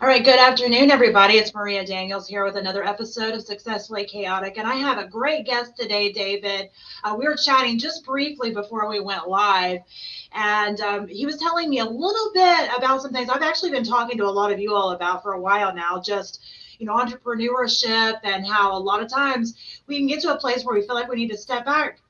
All right, good afternoon, everybody. It's Maria Daniels here with another episode of Successfully Chaotic, and I have a great guest today, David. We were chatting just briefly before we went live, and he was telling me a little bit about some things I've actually been talking to a lot of you all about for a while now, just entrepreneurship and how a lot of times we can get to a place where we feel like we need to step back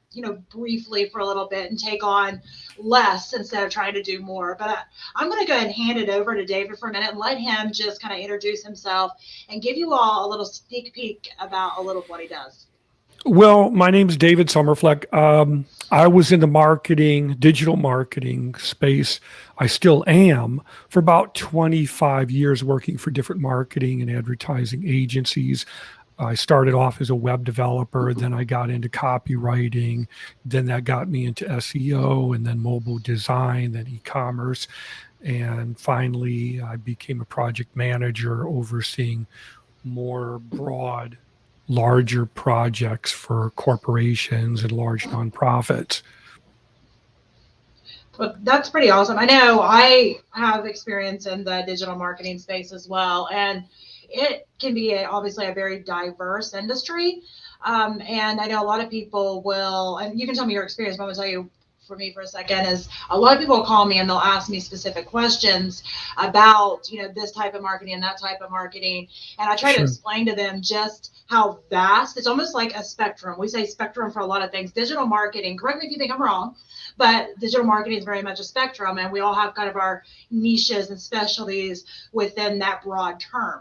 briefly for a little bit and take on less instead of trying to do more. But I'm going to go ahead and hand it over to David for a minute and let him just kind of introduce himself and give you all a little sneak peek about a little of what he does. Well, my name is David Somerfleck. I was in the digital marketing space. I still am for about 25 years working for different marketing and advertising agencies. I started off as a web developer, then I got into copywriting, then that got me into SEO, and then mobile design, then e-commerce. And finally, I became a project manager overseeing more broad, larger projects for corporations and large nonprofits. Well, that's pretty awesome. I know I have experience in the digital marketing space as well, and it can be obviously a very diverse industry. And I know a lot of people will, and you can tell me your experience, but I'm going to tell you for me for a second, is a lot of people will call me and they'll ask me specific questions about, this type of marketing and that type of marketing. And I try to explain to them just how vast, it's almost like a spectrum. We say spectrum for a lot of things. Digital marketing, correct me if you think I'm wrong, but digital marketing is very much a spectrum, and we all have kind of our niches and specialties within that broad term.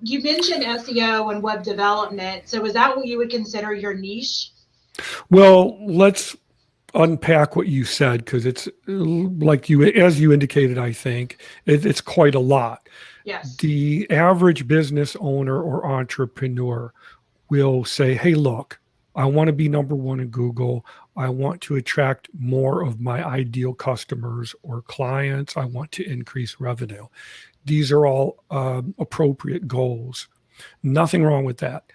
You mentioned SEO and web development. So is that what you would consider your niche? Well, let's unpack what you said, because it's like as you indicated, I think it's quite a lot. Yes. The average business owner or entrepreneur will say, hey, look, I want to be number one in Google. I want to attract more of my ideal customers or clients. I want to increase revenue. These are all appropriate goals. Nothing wrong with that.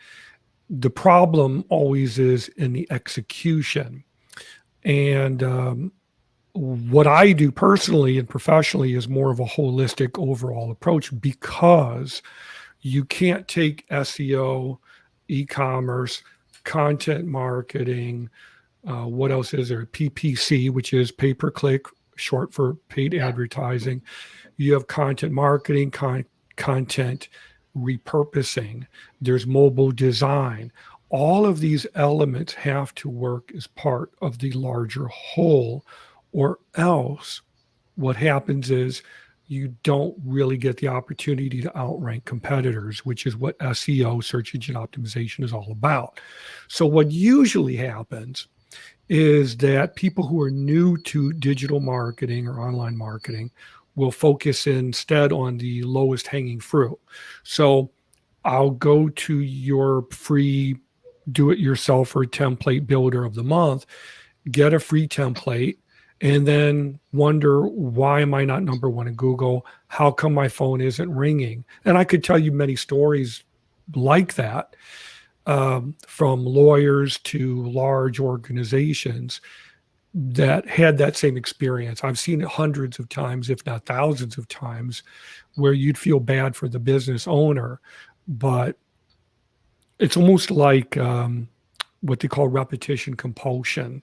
The problem always is in the execution. And what I do personally and professionally is more of a holistic overall approach, because you can't take SEO, e-commerce, content marketing, what else is there? PPC, which is pay-per-click, short for paid advertising. You have content marketing, content repurposing. There's mobile design. All of these elements have to work as part of the larger whole, or else what happens is you don't really get the opportunity to outrank competitors, which is what SEO, search engine optimization, is all about. So what usually happens is that people who are new to digital marketing or online marketing will focus instead on the lowest hanging fruit. So I'll go to your free do-it-yourselfer template builder of the month, get a free template, and then wonder, why am I not number one in Google? How come my phone isn't ringing? And I could tell you many stories like that, from lawyers to large organizations that had that same experience. I've seen it hundreds of times, if not thousands of times, where you'd feel bad for the business owner, but it's almost like what they call repetition compulsion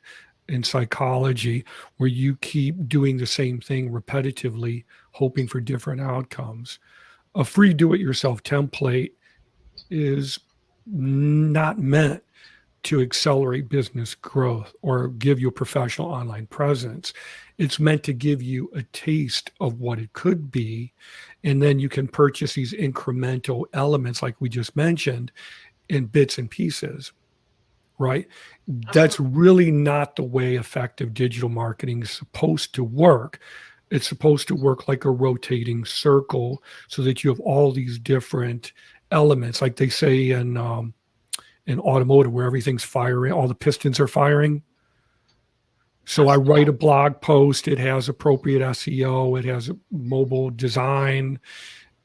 in psychology, where you keep doing the same thing repetitively, hoping for different outcomes. A free do-it-yourself template is not meant to accelerate business growth or give you a professional online presence. It's meant to give you a taste of what it could be. And then you can purchase these incremental elements, like we just mentioned, in bits and pieces, right? That's really not the way effective digital marketing is supposed to work. It's supposed to work like a rotating circle, so that you have all these different elements, like they say in automotive, where everything's firing, all the pistons are firing. So I write a blog post, it has appropriate SEO, it has mobile design,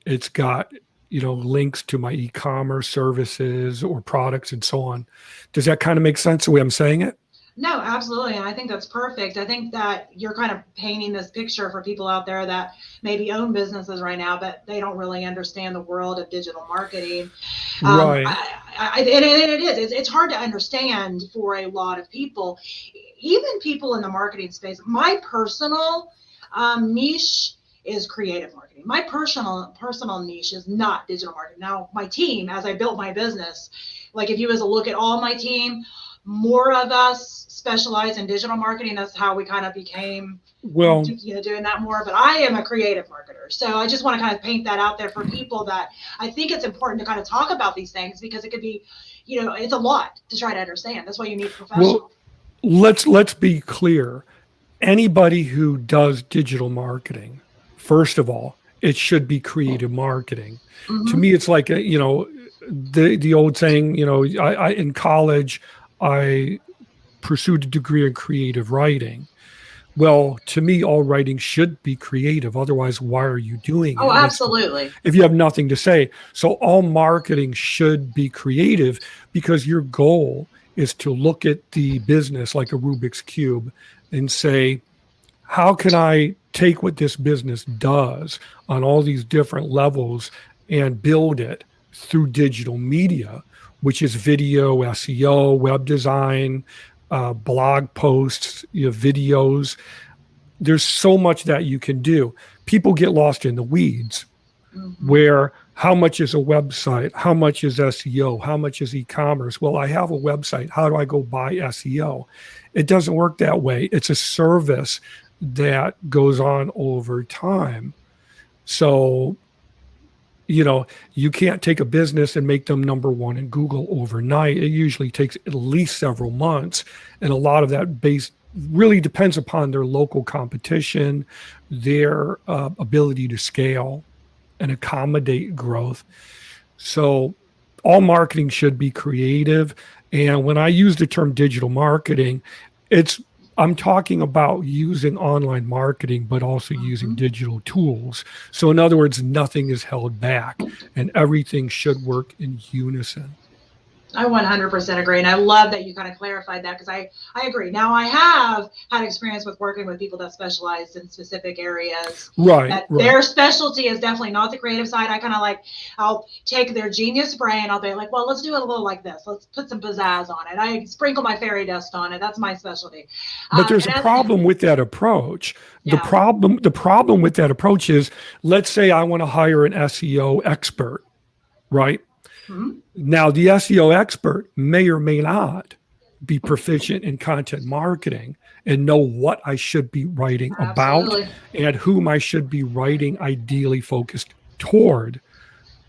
it's got, links to my e-commerce services or products and so on. Does that kind of make sense the way I'm saying it? No, absolutely. And I think that's perfect. I think that you're kind of painting this picture for people out there that maybe own businesses right now, but they don't really understand the world of digital marketing. Right. And it is, it's hard to understand for a lot of people, even people in the marketing space. My personal niche is creative marketing. My personal niche is not digital marketing. Now, my team, as I built my business, like if you was to look at all my team, more of us specialize in digital marketing. That's how we kind of became, Well, doing that more. But I am a creative marketer, so I just want to kind of paint that out there for people that I think it's important to kind of talk about these things because it could be, it's a lot to try to understand. That's why you need a well, professional. let's be clear. Anybody who does digital marketing, first of all, it should be creative marketing. To Mm-hmm. me, it's like the old saying. I in college, I pursued a degree in creative writing. Well, to me, all writing should be creative. Otherwise, why are you doing Oh, it? absolutely. If you have nothing to say. So all marketing should be creative because your goal is to look at the business like a Rubik's Cube and say, how can I take what this business does on all these different levels and build it through digital media, which is video, SEO, web design, blog posts, videos. There's so much that you can do. People get lost in the weeds Mm-hmm. where how much is a website? How much is SEO? How much is e-commerce? Well, I have a website. How do I go buy SEO? It doesn't work that way. It's a service that goes on over time. So, you can't take a business and make them number one in Google overnight. It usually takes at least several months. And a lot of that base really depends upon their local competition, their ability to scale and accommodate growth. So all marketing should be creative. And when I use the term digital marketing, it's I'm talking about using online marketing, but also using Mm-hmm. digital tools. So in other words, nothing is held back and everything should work in unison. I 100% agree. And I love that you kind of clarified that because I agree. Now, I have had experience with working with people that specialize in specific areas, Right, that right. their specialty is definitely not the creative side. I kind of like, I'll take their genius brain. I'll be like, well, let's do it a little like this. Let's put some pizzazz on it. I sprinkle my fairy dust on it. That's my specialty. But there's And a as, problem with that approach. The yeah. problem the problem with that approach is, let's say I want to hire an SEO expert, right? Mhm. Now, the SEO expert may or may not be proficient in content marketing and know what I should be writing about Absolutely. and whom I should be writing ideally focused toward,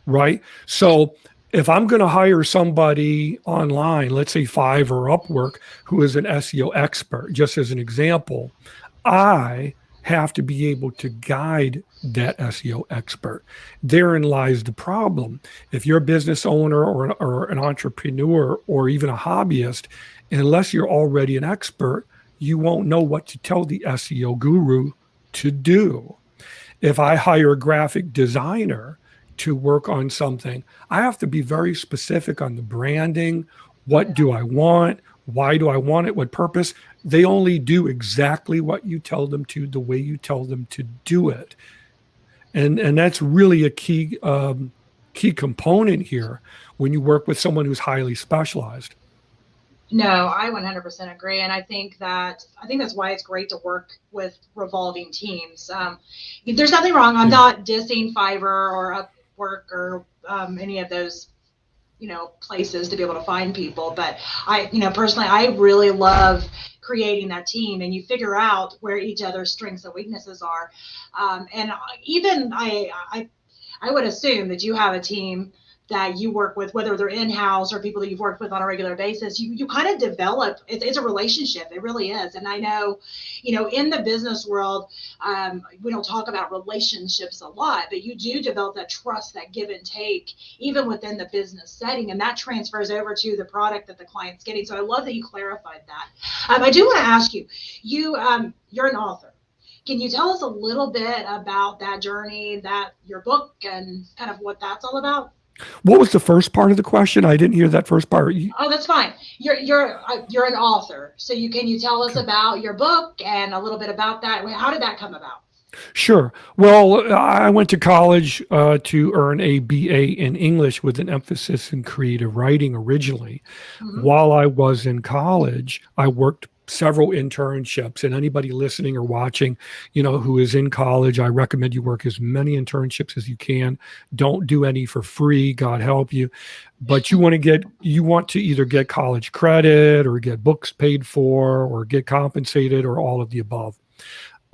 right? So if I'm going to hire somebody online, let's say Fiverr or Upwork, who is an SEO expert, just as an example, I have to be able to guide that SEO expert. Therein lies the problem. If you're a business owner or an entrepreneur or even a hobbyist, unless you're already an expert, you won't know what to tell the SEO guru to do. If I hire a graphic designer to work on something, I have to be very specific on the branding. Oh, What yeah. do I want? Why do I want it? What purpose? They only do exactly what you tell them to, the way you tell them to do it. And that's really a key component here when you work with someone who's highly specialized. No, I 100% agree, and I think that's why it's great to work with revolving teams. There's nothing wrong. I'm Yeah. not dissing Fiverr or Upwork or any of those places to be able to find people, but personally, I really love creating that team, and you figure out where each other's strengths and weaknesses are, and even I would assume that you have a team that you work with, whether they're in-house or people that you've worked with on a regular basis. You kind of develop, it's a relationship. It really is. And I know, in the business world, we don't talk about relationships a lot, but you do develop that trust, that give and take, even within the business setting. And that transfers over to the product that the client's getting. So I love that you clarified that. I do want to ask you, you're an author. Can you tell us a little bit about that journey, that your book, and kind of what that's all about? What was the first part of the question? I didn't hear that first part. Oh, that's fine. You're an author, so can you tell us about your book and a little bit about that? How did that come about? Sure. Well, I went to college to earn a BA in English with an emphasis in creative writing originally. Hmm. While I was in college, I worked several internships, and anybody listening or watching, who is in college, I recommend you work as many internships as you can. Don't do any for free, God help you. But you want to either get college credit or get books paid for or get compensated or all of the above.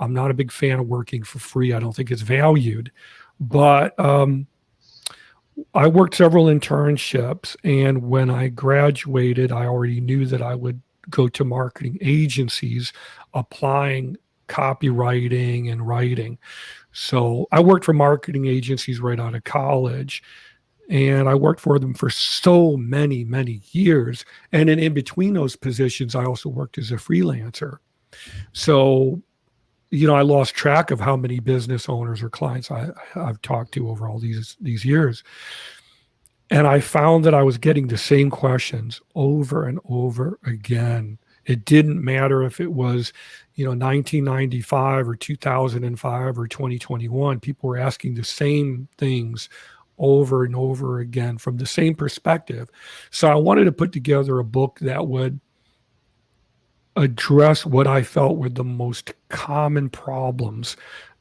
I'm not a big fan of working for free. I don't think it's valued. But I worked several internships. And when I graduated, I already knew that I would go to marketing agencies applying copywriting and writing. So I worked for marketing agencies right out of college. And I worked for them for so many, many years. And then in between those positions, I also worked as a freelancer. So I lost track of how many business owners or clients I've talked to over all these years. And I found that I was getting the same questions over and over again. It didn't matter if it was, 1995 or 2005 or 2021. People were asking the same things over and over again from the same perspective. So I wanted to put together a book that would address what I felt were the most common problems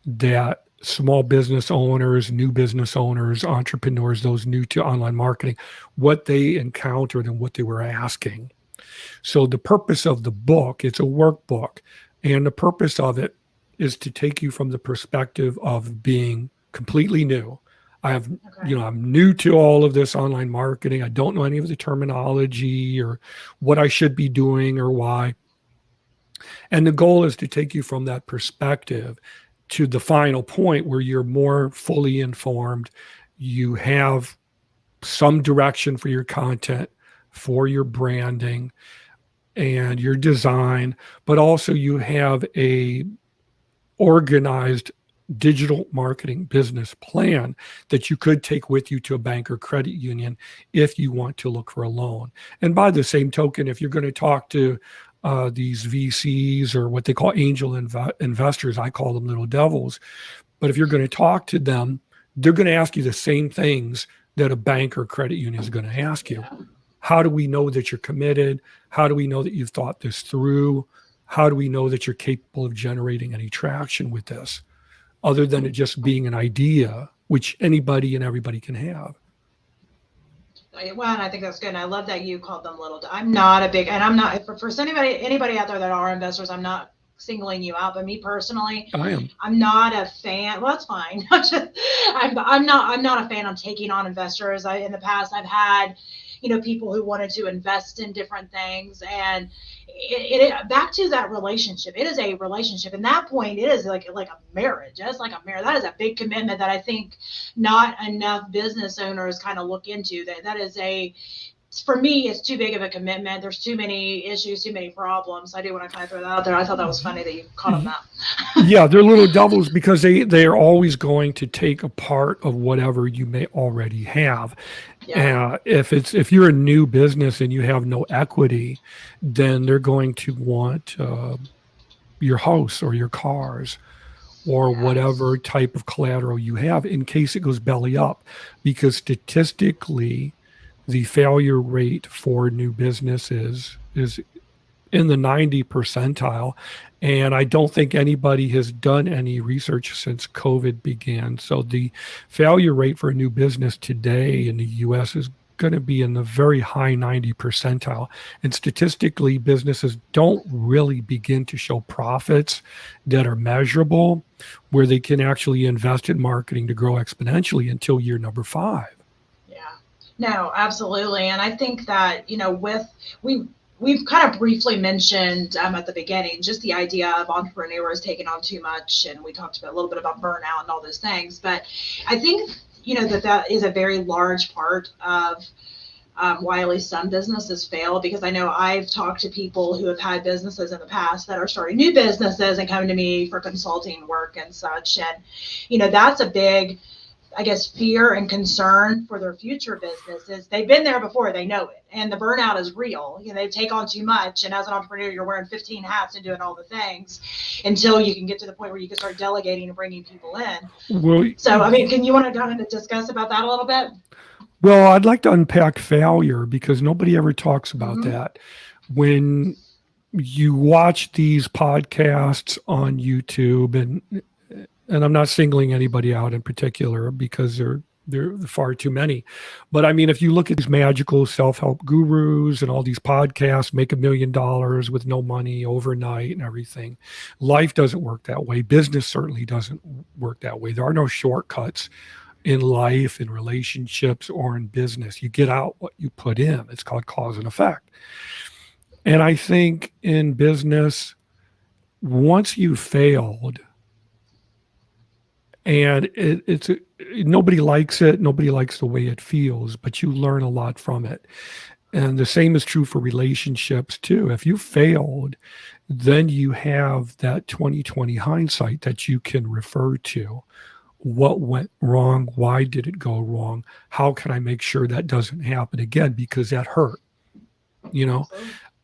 that small business owners, new business owners, entrepreneurs, those new to online marketing, what they encountered and what they were asking. So the purpose of the book, it's a workbook, and the purpose of it is to take you from the perspective of being completely new. I'm new to all of this online marketing. I don't know any of the terminology or what I should be doing or why. And the goal is to take you from that perspective to the final point where you're more fully informed. You have some direction for your content, for your branding and your design, but also you have a organized digital marketing business plan that you could take with you to a bank or credit union if you want to look for a loan. And by the same token, if you're going to talk to these VCs or what they call angel investors, I call them little devils. But if you're going to talk to them, they're going to ask you the same things that a bank or credit union is going to ask you. How do we know that you're committed? How do we know that you've thought this through? How do we know that you're capable of generating any traction with this, other than it just being an idea, which anybody and everybody can have? Well, and I think that's good. And I love that you called them little. I'm not a big, and I'm not for anybody out there that are investors. I'm not singling you out, but me personally, I am. I'm not a fan. Well, that's fine. I'm not a fan of taking on investors. In the past, I've had, people who wanted to invest in different things, and it back to that relationship. It is a relationship. And that point, it is like a marriage. It's like a marriage. That is a big commitment that I think not enough business owners kind of look into. That is for me, it's too big of a commitment. There's too many issues, too many problems. I do want to kind of throw that out there. I thought that was funny that you caught on that. Yeah, they're little devils because they are always going to take a part of whatever you may already have. Yeah. If you're a new business and you have no equity, then they're going to want your house or your cars or whatever type of collateral you have in case it goes belly up, because statistically, the failure rate for new businesses is in the 90 percentile. And I don't think anybody has done any research since COVID began. So the failure rate for a new business today in the US is going to be in the very high 90 percentile. And statistically, businesses don't really begin to show profits that are measurable, where they can actually invest in marketing to grow exponentially until year number 5. No, absolutely. And I think that, we've kind of briefly mentioned at the beginning, just the idea of entrepreneurs taking on too much. And we talked a little bit about burnout and all those things. But I think, that is a very large part of why at least some businesses fail, because I know I've talked to people who have had businesses in the past that are starting new businesses and coming to me for consulting work and such. And, that's a big I guess, fear and concern for their future businesses. They've been there before, they know it. And the burnout is real. They take on too much. And as an entrepreneur, you're wearing 15 hats and doing all the things until you can get to the point where you can start delegating and bringing people in. Well, so, I mean, can you want to kind of discuss about that a little bit? Well, I'd like to unpack failure because nobody ever talks about that. When you watch these podcasts on YouTube, and I'm not singling anybody out in particular because they're far too many. But I mean, if you look at these magical self-help gurus and all these podcasts, make $1 million with no money overnight and everything, life doesn't work that way. Business certainly doesn't work that way. There are no shortcuts in life, in relationships, or in business. You get out what you put in. It's called cause and effect. And I think in business, once you failed, and nobody likes it, nobody likes the way it feels, but you learn a lot from it. And the same is true for relationships too. If you failed, then you have that 20/20 hindsight that you can refer to. What went wrong? Why did it go wrong? How can I make sure that doesn't happen again? Because that hurt,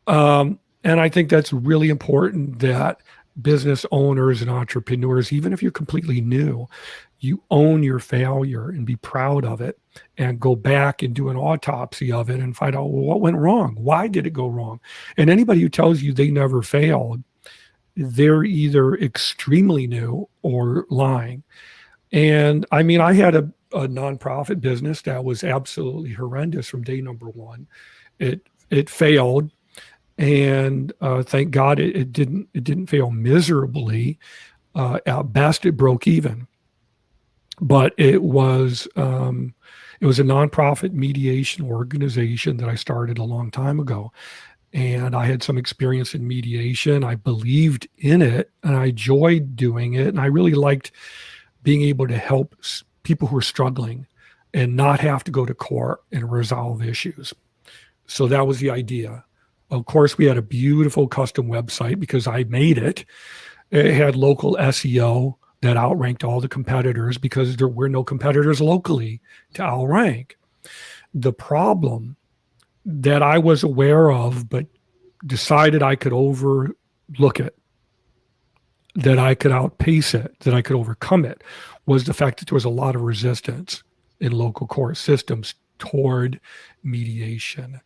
And I think that's really important that business owners and entrepreneurs, even if you're completely new, you own your failure and be proud of it and go back and do an autopsy of it and find out, well, what went wrong? Why did it go wrong? And anybody who tells you they never failed, they're either extremely new or lying. And I mean, I had a nonprofit business that was absolutely horrendous from day number one. It failed, and thank God it didn't fail miserably. At best, it broke even. But it was a nonprofit mediation organization that I started a long time ago. And I had some experience in mediation. I believed in it, and I enjoyed doing it. And I really liked being able to help people who are struggling and not have to go to court and resolve issues. So that was the idea. Of course, we had a beautiful custom website because I made it. It had local SEO that outranked all the competitors because there were no competitors locally to outrank. The problem that I was aware of, but decided I could overlook it, that I could outpace it, that I could overcome it, was the fact that there was a lot of resistance in local court systems toward mediation.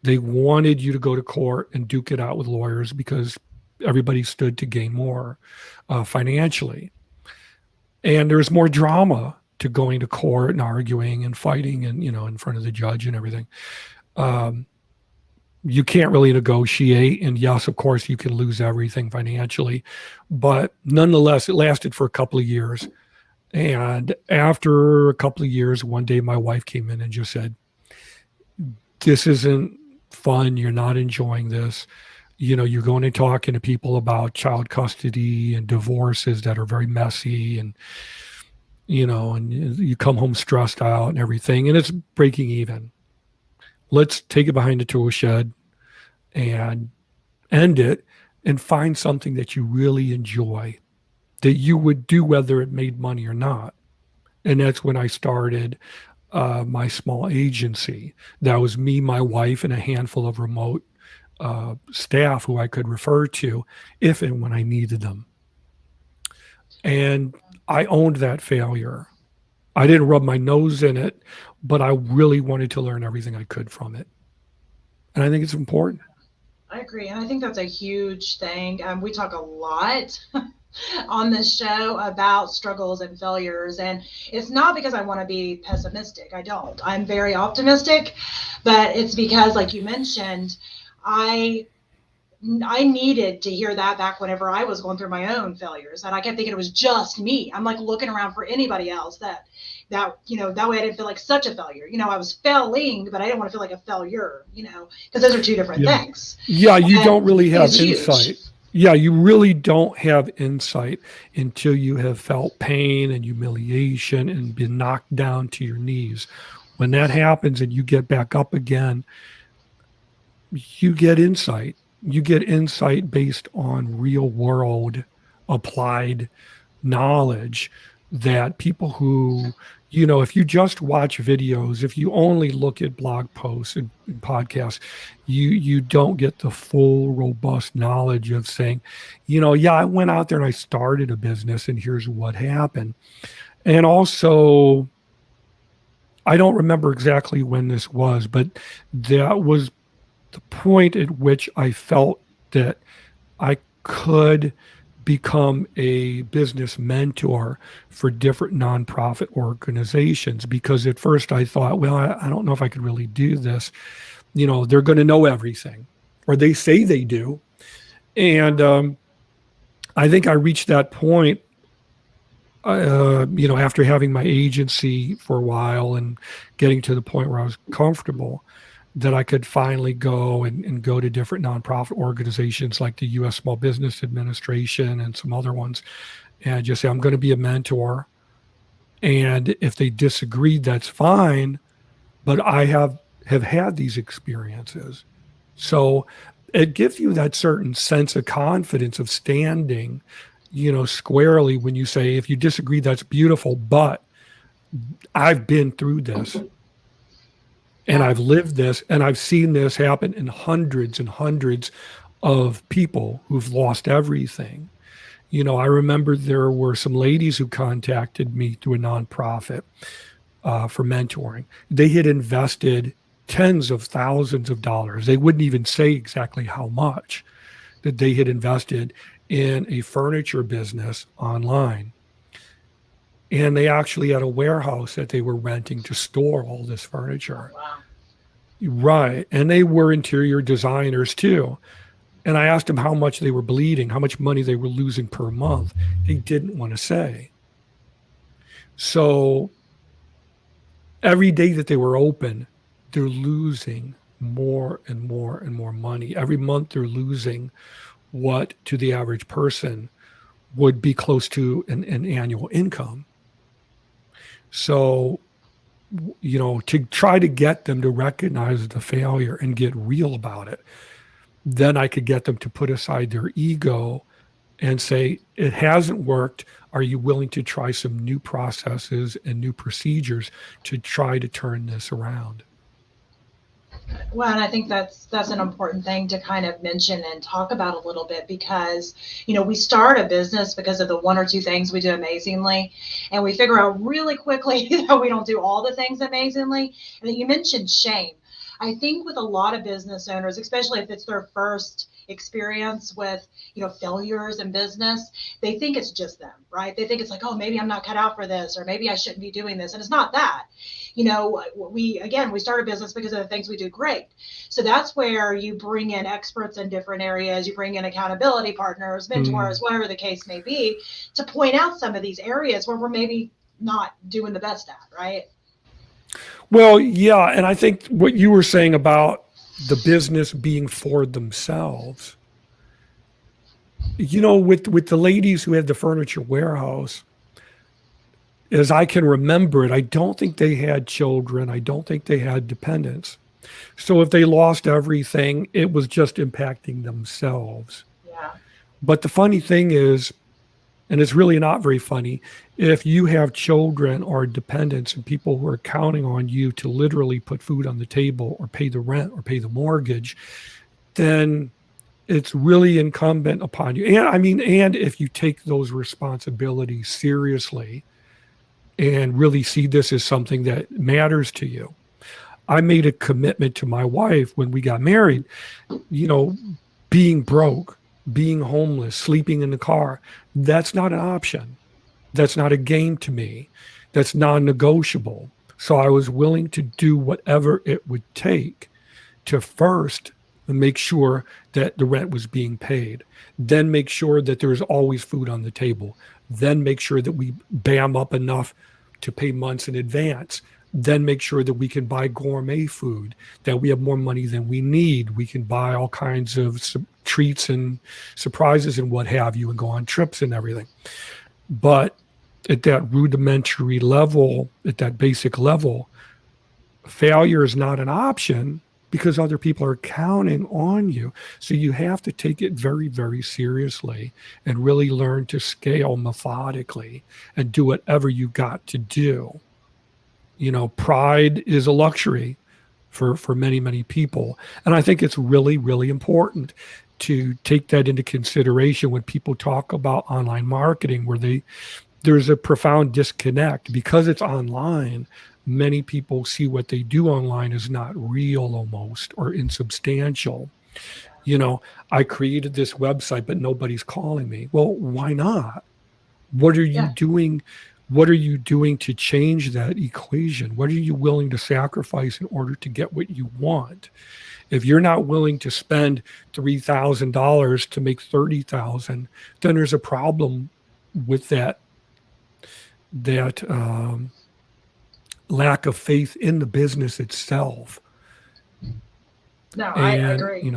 They wanted you to go to court and duke it out with lawyers because everybody stood to gain more financially. And there's more drama to going to court and arguing and fighting and, in front of the judge and everything. You can't really negotiate. And yes, of course, you can lose everything financially. But nonetheless, it lasted for a couple of years. And after a couple of years, one day my wife came in and just said, this isn't fun. You're not enjoying this. You're going and talking to people about child custody and divorces that are very messy. And, and you come home stressed out and everything. And it's breaking even. Let's take it behind the tool shed and end it and find something that you really enjoy, that you would do whether it made money or not. And that's when I started my small agency. That was me, my wife, and a handful of remote staff who I could refer to if and when I needed them. And I owned that failure. I didn't rub my nose in it, but I really wanted to learn everything I could from it. And I think it's important. I agree. And I think that's a huge thing. We talk a lot on this show about struggles and failures. And it's not because I want to be pessimistic. I don't. I'm very optimistic, but it's because, like you mentioned, I needed to hear that back whenever I was going through my own failures. And I kept thinking it was just me. I'm like looking around for anybody else that that way I didn't feel like such a failure. I was failing, but I didn't want to feel like a failure, because those are two different things. Yeah, you don't really have insight. Yeah, you really don't have insight until you have felt pain and humiliation and been knocked down to your knees. When that happens and you get back up again, you get insight. You get insight based on real world applied knowledge that people who if you just watch videos, if you only look at blog posts and podcasts, you don't get the full robust knowledge of saying, yeah, I went out there and I started a business and here's what happened. And also, I don't remember exactly when this was, but that was the point at which I felt that I could become a business mentor for different nonprofit organizations. Because at first I thought, well, I don't know if I could really do this. They're going to know everything, or they say they do. And I think I reached that point, after having my agency for a while and getting to the point where I was comfortable, that I could finally go and go to different nonprofit organizations like the U.S. Small Business Administration and some other ones, and just say, I'm going to be a mentor. And if they disagree, that's fine. But I have had these experiences. So it gives you that certain sense of confidence of standing, squarely when you say, if you disagree, that's beautiful, but I've been through this. And I've lived this, and I've seen this happen in hundreds and hundreds of people who've lost everything. I remember there were some ladies who contacted me through a nonprofit for mentoring. They had invested tens of thousands of dollars. They wouldn't even say exactly how much that they had invested in a furniture business online. And they actually had a warehouse that they were renting to store all this furniture. Wow. Right. And they were interior designers too. And I asked them how much they were bleeding, how much money they were losing per month. They didn't want to say. So every day that they were open, they're losing more and more and more money. Every month they're losing what to the average person would be close to an annual income. So, to try to get them to recognize the failure and get real about it, then I could get them to put aside their ego and say, it hasn't worked. Are you willing to try some new processes and new procedures to try to turn this around? Well, and I think that's an important thing to kind of mention and talk about a little bit, because, we start a business because of the one or two things we do amazingly, and we figure out really quickly that we don't do all the things amazingly. And then you mentioned shame. I think with a lot of business owners, especially if it's their first experience with, failures in business, they think it's just them, right? They think it's like, oh, maybe I'm not cut out for this, or maybe I shouldn't be doing this. And it's not that. We start a business because of the things we do great. So that's where you bring in experts in different areas. You bring in accountability partners, mentors, whatever the case may be, to point out some of these areas where we're maybe not doing the best at, right? Well, yeah. And I think what you were saying about the business being for themselves, with the ladies who had the furniture warehouse, as I can remember it, I don't think they had children. I don't think they had dependents. So if they lost everything, it was just impacting themselves. Yeah. But the funny thing is, and it's really not very funny, if you have children or dependents and people who are counting on you to literally put food on the table or pay the rent or pay the mortgage, then it's really incumbent upon you. And if you take those responsibilities seriously and really see this as something that matters to you. I made a commitment to my wife when we got married, being broke, being homeless, sleeping in the car, that's not an option. That's not a game to me. That's non-negotiable. So I was willing to do whatever it would take to first make sure that the rent was being paid, then make sure that there was always food on the table, then make sure that we bam up enough to pay months in advance, then make sure that we can buy gourmet food, that we have more money than we need. We can buy all kinds of treats and surprises and what have you, and go on trips and everything. But at that rudimentary level, at that basic level, failure is not an option because other people are counting on you. So you have to take it very, very seriously and really learn to scale methodically and do whatever you've got to do Pride is a luxury for many, many people. And I think it's really, really important to take that into consideration when people talk about online marketing, where there's a profound disconnect because it's online. Many people see what they do online as not real almost, or insubstantial. I created this website, but nobody's calling me. Well, why not? What are you Yeah. doing? What are you doing to change that equation? What are you willing to sacrifice in order to get what you want? If you're not willing to spend $3,000 to make 30,000, then there's a problem with that lack of faith in the business itself. No, I agree.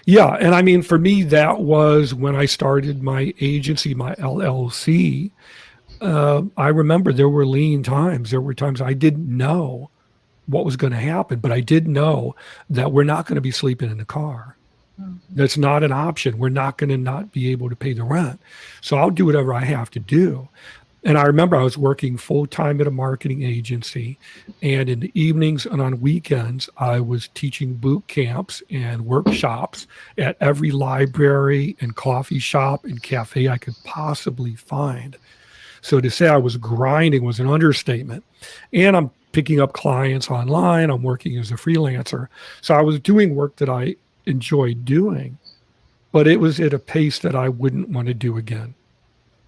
Yeah. And I mean, for me, that was when I started my agency, my LLC. I remember there were lean times. There were times I didn't know what was going to happen, but I did know that we're not going to be sleeping in the car. That's not an option. We're not going to not be able to pay the rent. So I'll do whatever I have to do. And I remember I was working full time at a marketing agency, and in the evenings and on weekends, I was teaching boot camps and workshops at every library and coffee shop and cafe I could possibly find. So to say I was grinding was an understatement. And I'm picking up clients online. I'm working as a freelancer. So I was doing work that I enjoyed doing, but it was at a pace that I wouldn't want to do again.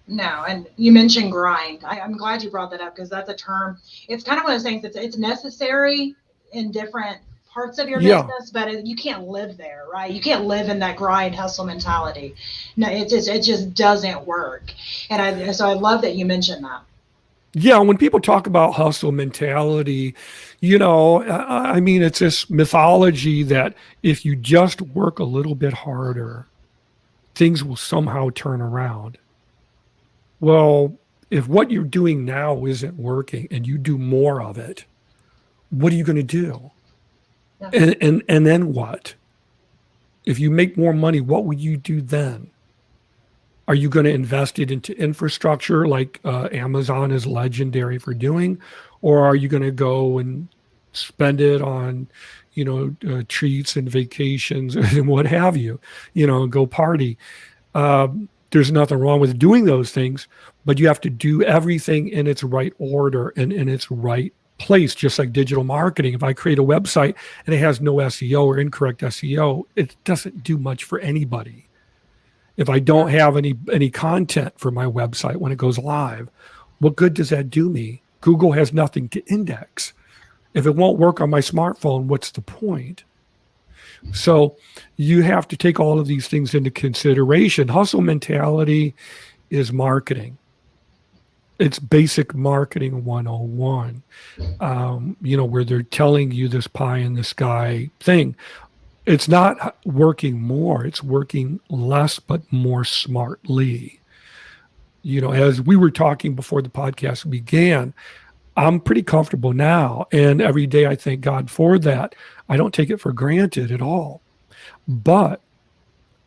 No, and you mentioned grind. I'm glad you brought that up, because that's a term. It's kind of one of those things that's it's necessary in different parts of your business, but you can't live there, right? You can't live in that grind hustle mentality. No, it just doesn't work. And so I love that you mentioned that. Yeah, when people talk about hustle mentality, I mean, it's this mythology that if you just work a little bit harder, things will somehow turn around. Well, if what you're doing now isn't working and you do more of it, what are you going to do? Yeah. And then what? If you make more money, what will you do then? Are you going to invest it into infrastructure like Amazon is legendary for doing? Or are you going to go and spend it on, treats and vacations and what have you, go party? There's nothing wrong with doing those things, but you have to do everything in its right order and in its right place, just like digital marketing. If I create a website and it has no SEO or incorrect SEO, it doesn't do much for anybody. If I don't have any content for my website when it goes live, what good does that do me? Google has nothing to index. If it won't work on my smartphone, what's the point? So you have to take all of these things into consideration. Hustle mentality is marketing. It's basic marketing 101, where they're telling you this pie in the sky thing. It's not working more, it's working less, but more smartly. As we were talking before the podcast began, I'm pretty comfortable now. And every day I thank God for that. I don't take it for granted at all. But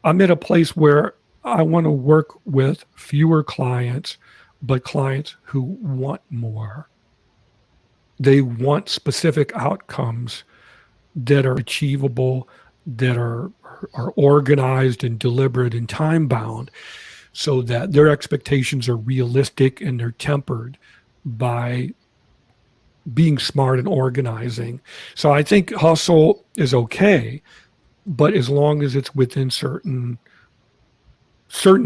I'm at a place where I want to work with fewer clients, but clients who want more. They want specific outcomes that are achievable, that are organized and deliberate and time bound, so that their expectations are realistic and they're tempered by being smart and organizing. So I think hustle is okay, but as long as it's within certain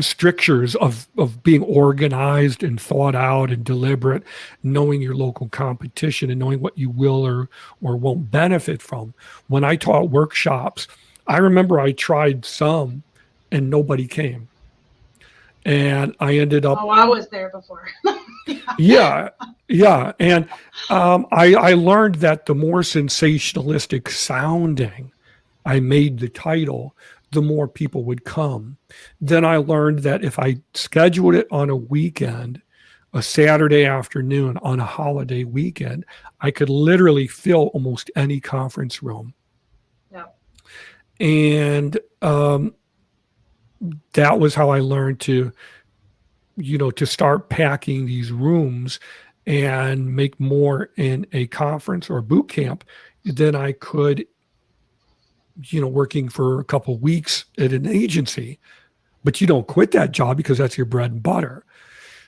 strictures of being organized and thought out and deliberate, knowing your local competition and knowing what you will or won't benefit from. When I taught workshops, I remember I tried some and nobody came. And I ended up... Oh, I was there before. Yeah. And I learned that the more sensationalistic sounding I made the title, the more people would come. Then I learned that if I scheduled it on a weekend, a Saturday afternoon on a holiday weekend, I could literally fill almost any conference room. Yeah. And that was how I learned to start packing these rooms and make more in a conference or boot camp than I could, working for a couple of weeks at an agency. But you don't quit that job because that's your bread and butter.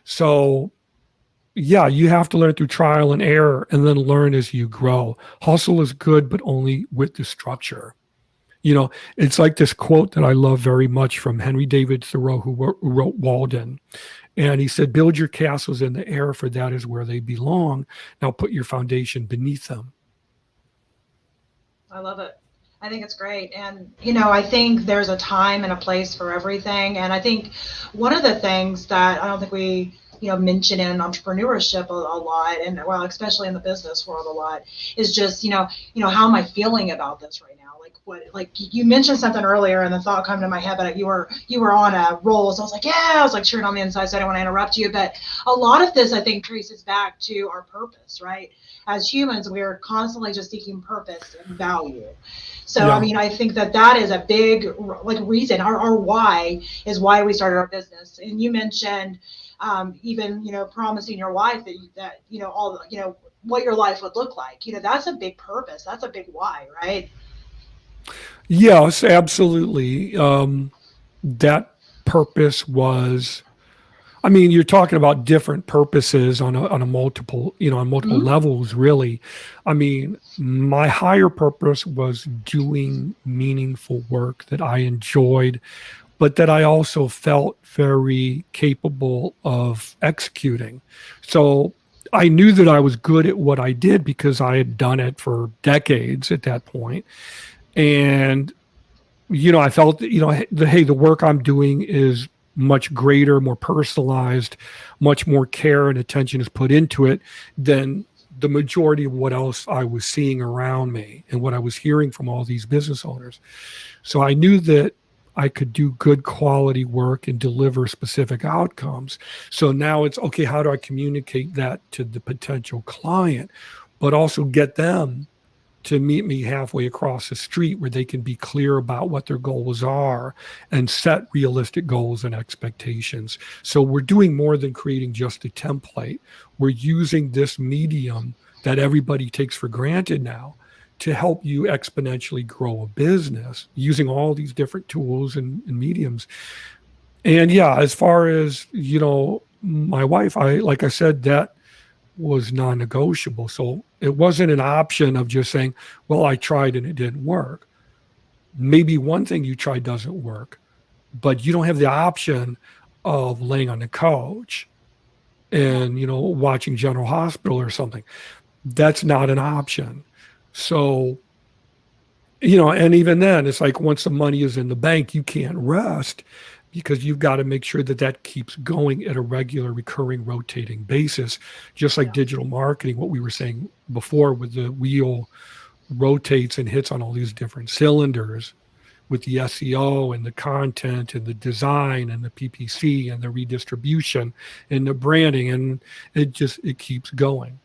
So yeah, you have to learn through trial and error and then learn as you grow. Hustle is good, but only with the structure. It's like this quote that I love very much from Henry David Thoreau, who wrote Walden. And he said, build your castles in the air, for that is where they belong. Now put your foundation beneath them. I love it. I think it's great. And, I think there's a time and a place for everything. And I think one of the things that I don't think we, mention in entrepreneurship a lot, and well, especially in the business world a lot, is just, how am I feeling about this right now? Like you mentioned something earlier and the thought came to my head, but you were on a roll. So I was like, yeah, I was like cheering on the inside. So I don't want to interrupt you, but a lot of this, I think, traces back to our purpose, right? As humans, we are constantly just seeking purpose and value. So, yeah. I mean, I think that is a big reason. Our why is why we started our business. And you mentioned even, promising your wife that all, what your life would look like. That's a big purpose. That's a big why, right? Yes, absolutely. That purpose was, you're talking about different purposes on a multiple, on multiple mm-hmm. levels, really. My higher purpose was doing meaningful work that I enjoyed, but that I also felt very capable of executing. So I knew that I was good at what I did because I had done it for decades at that point. And, I felt that, the work I'm doing is much greater, more personalized, much more care and attention is put into it than the majority of what else I was seeing around me and what I was hearing from all these business owners. So I knew that I could do good quality work and deliver specific outcomes. So now it's, okay, how do I communicate that to the potential client, but also get them to meet me halfway across the street where they can be clear about what their goals are and set realistic goals and expectations. So we're doing more than creating just a template. We're using this medium that everybody takes for granted now to help you exponentially grow a business using all these different tools and mediums. And yeah, as far as, my wife, like I said, that was non-negotiable. So it wasn't an option of just saying, well, I tried and it didn't work. Maybe one thing you tried doesn't work, but you don't have the option of laying on the couch and, watching General Hospital or something. That's not an option. So, and even then, it's like once the money is in the bank, you can't rest because you've got to make sure that keeps going at a regular, recurring, rotating basis, just like digital marketing, what we were saying before, with the wheel rotates and hits on all these different cylinders with the SEO and the content and the design and the PPC and the redistribution and the branding, and it keeps going.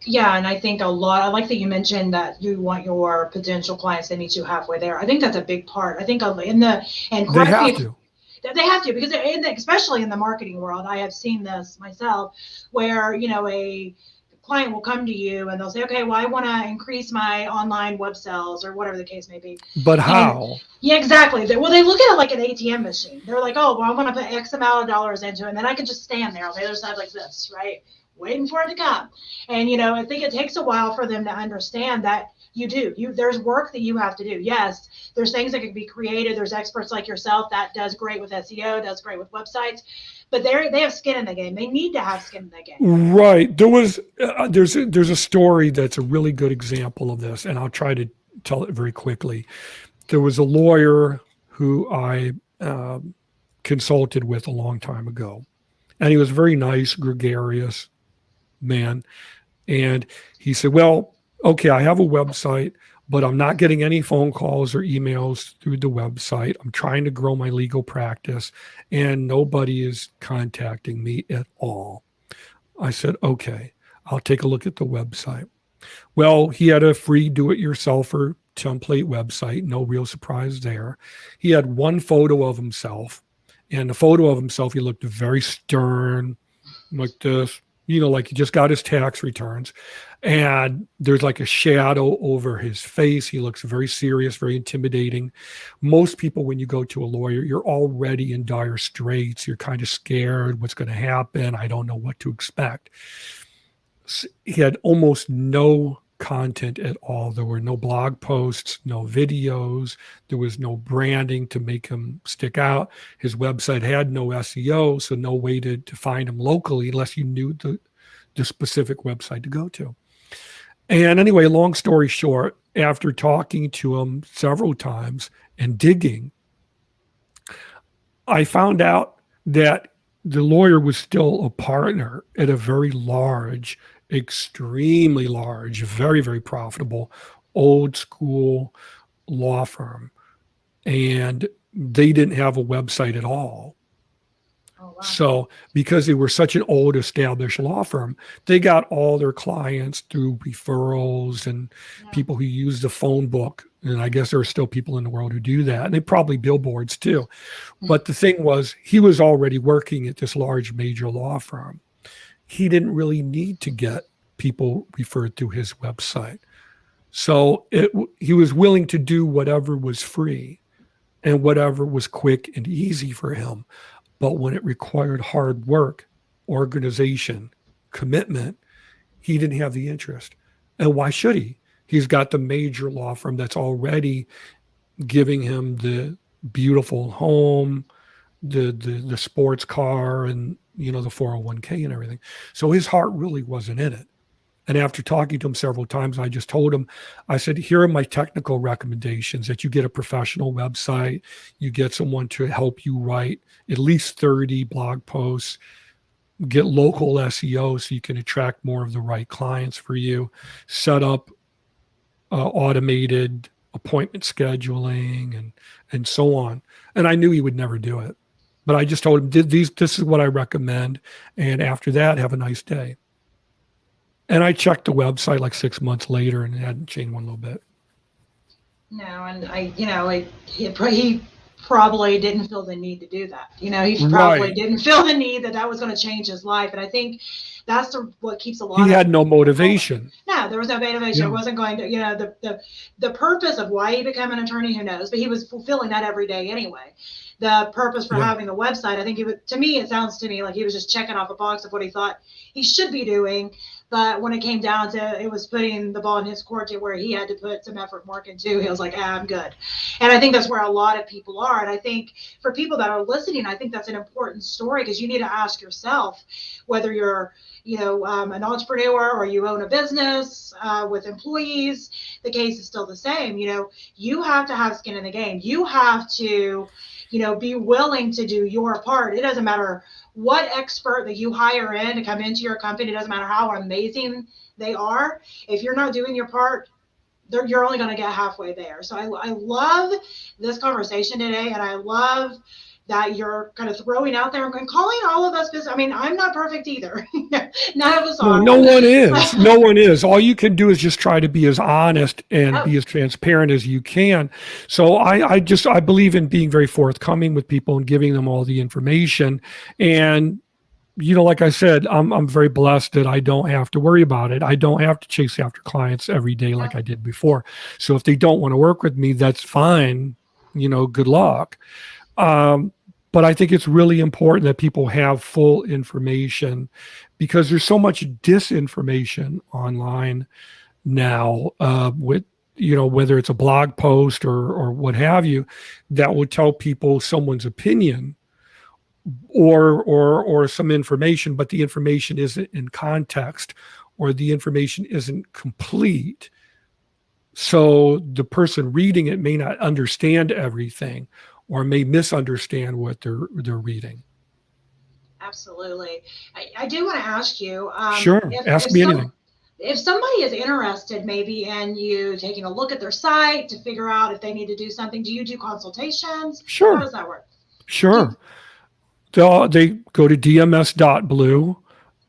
Yeah, and I think I like that you mentioned that you want your potential clients to meet you halfway there. I think that's a big part. I think they have to, because especially in the marketing world, I have seen this myself, where a client will come to you and they'll say, okay, well, I want to increase my online web sales or whatever the case may be. But how? Yeah, exactly. They look at it like an ATM machine. They're like, oh, well, I'm going to put X amount of dollars into it, and then I can just stand there on the other side like this, right? Waiting for it to come. And, I think it takes a while for them to understand that there's work that you have to do. Yes, there's things that can be created. There's experts like yourself that does great with SEO, does great with websites, but they have skin in the game. They need to have skin in the game. Right. There's a story that's a really good example of this, and I'll try to tell it very quickly. There was a lawyer who I consulted with a long time ago, and he was a very nice, gregarious man. And he said, well, okay, I have a website, but I'm not getting any phone calls or emails through the website. I'm trying to grow my legal practice and nobody is contacting me at all. I said, okay, I'll take a look at the website. Well, he had a free do-it-yourselfer template website. No real surprise there. He had one photo of himself, and the photo of himself, he looked very stern, like this, like he just got his tax returns, and there's like a shadow over his face. He looks very serious, very intimidating. Most people, when you go to a lawyer, you're already in dire straits. You're kind of scared. What's going to happen? I don't know what to expect. He had almost no content at all. There were no blog posts, no videos. There was no branding to make him stick out. His website had no SEO, so no way to find him locally unless you knew the specific website to go to. And anyway, long story short, after talking to him several times and digging, I found out that the lawyer was still a partner at a very large, extremely large, very, very profitable, old school law firm. And they didn't have a website at all. Oh, wow. So because they were such an old established law firm, they got all their clients through referrals and people who use the phone book. And I guess there are still people in the world who do that. And they probably billboards too. But the thing was, he was already working at this large major law firm. He didn't really need to get people referred through his website. So he was willing to do whatever was free and whatever was quick and easy for him. But when it required hard work, organization, commitment, he didn't have the interest. And why should he? He's got the major law firm that's already giving him the beautiful home, the sports car, and the 401k and everything. So his heart really wasn't in it. And after talking to him several times, I just told him, I said, here are my technical recommendations: that you get a professional website, you get someone to help you write at least 30 blog posts, get local SEO so you can attract more of the right clients for you, set up automated appointment scheduling and so on. And I knew he would never do it. But I just told him, this is what I recommend. And after that, have a nice day. And I checked the website like 6 months later, and it hadn't changed one little bit. No, and he probably didn't feel the need to do that. He probably didn't feel the need that was going to change his life. And I think that's what keeps a lot. He had no motivation. No, there was no motivation. It wasn't going to, the purpose of why he became an attorney, who knows? But he was fulfilling that every day anyway. The purpose for having the website, I think it sounds to me like he was just checking off a box of what he thought he should be doing. But when it came down to it was putting the ball in his court to where he had to put some effort and work into, he was like, I'm good. And I think that's where a lot of people are. And I think for people that are listening, I think that's an important story, because you need to ask yourself whether you're, an entrepreneur or you own a business with employees. The case is still the same. You have to have skin in the game. You have to, be willing to do your part. It doesn't matter what expert that you hire in to come into your company. It doesn't matter how amazing they are. If you're not doing your part, you're only going to get halfway there. So I love this conversation today, and I love that you're kind of throwing out there and calling all of us business. I mean, I'm not perfect either. None of us are. No one is. No one is. All you can do is just try to be as honest and be as transparent as you can. So I believe in being very forthcoming with people and giving them all the information. And like I said, I'm very blessed that I don't have to worry about it. I don't have to chase after clients every day like I did before. So if they don't want to work with me, that's fine. Good luck. But I think it's really important that people have full information, because there's so much disinformation online now, with, whether it's a blog post or what have you, that will tell people someone's opinion or some information, but the information isn't in context, or the information isn't complete. So the person reading it may not understand everything, or may misunderstand what they're reading. Absolutely. I do want to ask you. Sure. Ask me anything. If somebody is interested maybe in you taking a look at their site to figure out if they need to do something, do you do consultations? Sure. How does that work? Sure. They go to dms.blue,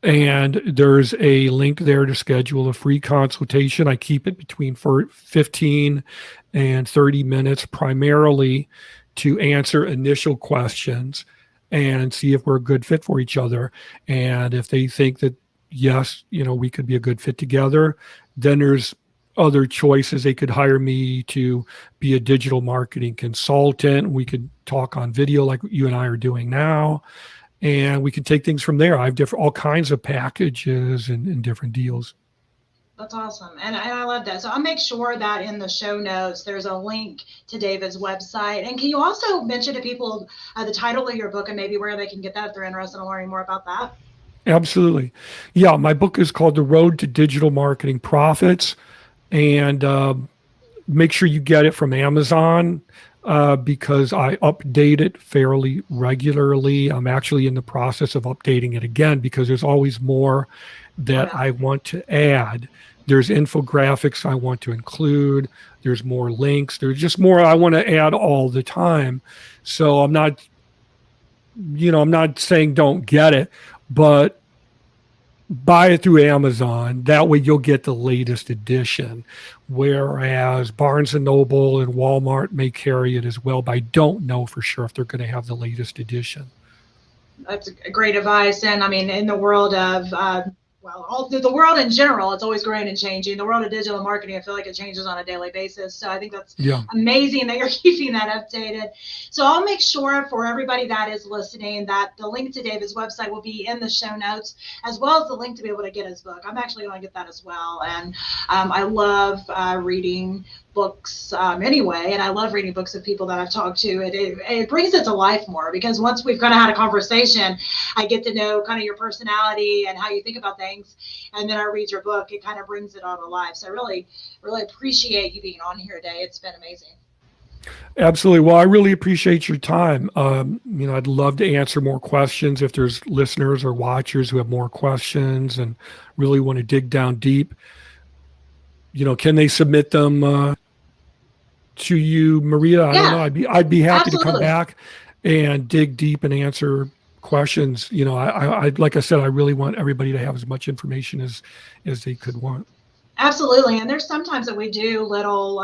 and there's a link there to schedule a free consultation. I keep it between 15 and 30 minutes, primarily to answer initial questions and see if we're a good fit for each other. And if they think that yes, we could be a good fit together. Then there's other choices. They could hire me to be a digital marketing consultant. We could talk on video like you and I are doing now, and we could take things from there. I have all kinds of packages and different deals. That's awesome. And I love that. So I'll make sure that in the show notes, there's a link to David's website. And can you also mention to people the title of your book and maybe where they can get that if they're interested in learning more about that? Absolutely. Yeah, my book is called The Road to Digital Marketing Profits. And make sure you get it from Amazon because I update it fairly regularly. I'm actually in the process of updating it again because there's always more that I want to add. There's infographics I want to include. There's more links. There's just more I want to add all the time. So I'm not saying don't get it, but buy it through Amazon. That way you'll get the latest edition. Whereas Barnes and Noble and Walmart may carry it as well, but I don't know for sure if they're going to have the latest edition. That's great advice. And I mean, in the world of the world in general, it's always growing and changing. The world of digital marketing, I feel like it changes on a daily basis. So I think that's amazing that you're keeping that updated. So I'll make sure for everybody that is listening that the link to David's website will be in the show notes, as well as the link to be able to get his book. I'm actually going to get that as well. And I love reading books anyway, and I love reading books of people that I've talked to. It brings it to life more because once we've kind of had a conversation, I get to know kind of your personality and how you think about things, and then I read your book. It kind of brings it all to life. So I really, really appreciate you being on here today. It's been amazing. Absolutely. Well, I really appreciate your time. I'd love to answer more questions if there's listeners or watchers who have more questions and really want to dig down deep. Can they submit them to you, Maria? I don't know. I'd be happy to come back and dig deep and answer questions. I like I said, I really want everybody to have as much information as they could want. Absolutely. And there's sometimes that we do little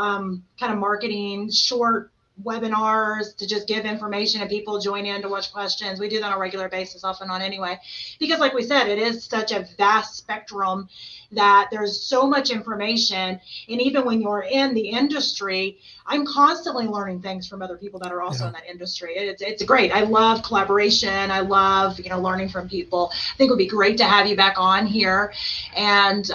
kind of marketing short webinars to just give information and people join in to watch questions. We do that on a regular basis off and on anyway, because like we said, it is such a vast spectrum that there's so much information. And even when you're in the industry, I'm constantly learning things from other people that are also in that industry. It's great. I love collaboration. I love, learning from people. I think it would be great to have you back on here. And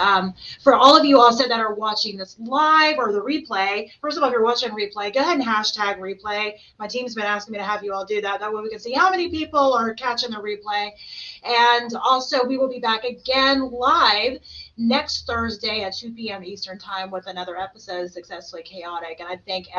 for all of you also that are watching this live or the replay, first of all, if you're watching replay, go ahead and hashtag replay. My team's been asking me to have you all do that. That way we can see how many people are catching the replay. And also we will be back again live next Thursday at 2 p.m. Eastern time with another episode of Successfully Chaotic. And I thank everyone